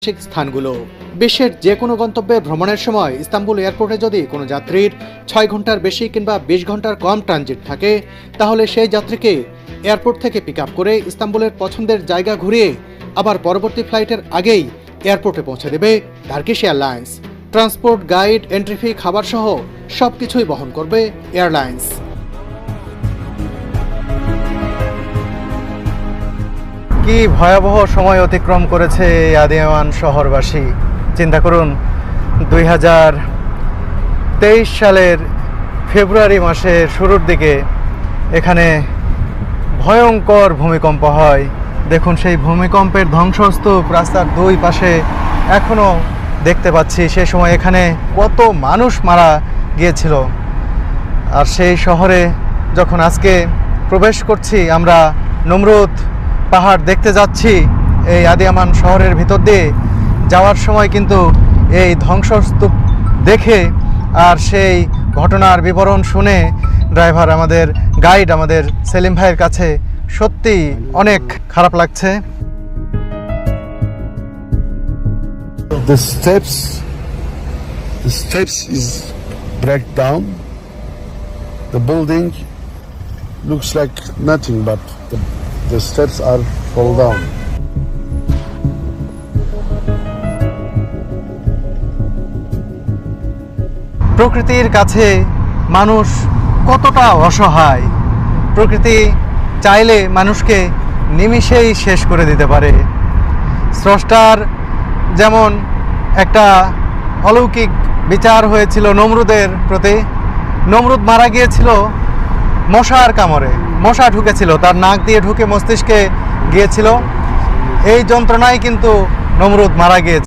স্থানগুলো। বিশ্বের যে কোনো গন্তব্যে ভ্রমণের সময় ইস্তাম্বুল এয়ারপোর্টে যদি কোনো যাত্রীর 6 ঘন্টার বেশি কিংবা 20 ঘন্টার কম ট্রানজিট থাকে, তাহলে সেই যাত্রীকে এয়ারপোর্ট থেকে পিক আপ করে ইস্তাম্বুলের পছন্দের জায়গা ঘুরিয়ে আবার পরবর্তী ফ্লাইটের আগেই এয়ারপোর্টে পৌঁছে দেবে Turkish airlines. Transport, guide, entry fee, খাবার সহ সবকিছুই বহন করবে এয়ারলাইন্স। কি ভয়াবহ সময় অতিক্রম করেছে এই আদিয়ামান শহরবাসী। চিন্তা করুন, 2023 সালের ফেব্রুয়ারি মাসের শুরুর দিকে এখানে ভয়ঙ্কর ভূমিকম্প হয়। দেখুন, সেই ভূমিকম্পের ধ্বংসস্তূপ রাস্তার দুই পাশে এখনও দেখতে পাচ্ছি। সে সময় এখানে কত মানুষ মারা গিয়েছিল। আর সেই শহরে যখন আজকে প্রবেশ করছি, আমরা নমরুদ পাহাড় দেখতে যাচ্ছি এই আদিয়ামান শহরের ভিতর দিয়ে যাওয়ার সময় কিন্তু এই ধ্বংসস্তূপ দেখে আর সেই ঘটনার বিবরণ শুনে ড্রাইভার, আমাদের গাইড, আমাদের সেলিম ভাইয়ের কাছে সত্যি অনেক খারাপ লাগছে। The steps is break down. The building looks like nothing, but the steps are fall down. প্রকৃতির কাছে মানুষ কতটা অসহায়। প্রকৃতি চাইলে মানুষকে নিমিষেই শেষ করে দিতে পারে। স্রষ্টার যেমন একটা অলৌকিক বিচার হয়েছিল নমরুদের প্রতি। নমরুদ মারা গিয়েছিল মশার কামড়ে। মশা ঢুকেছিল, তার নাক দিয়ে ঢুকে মস্তিষ্কে গিয়েছিল। এই যন্ত্রণায় কিন্তু নমরুদ মারা গিয়েছে।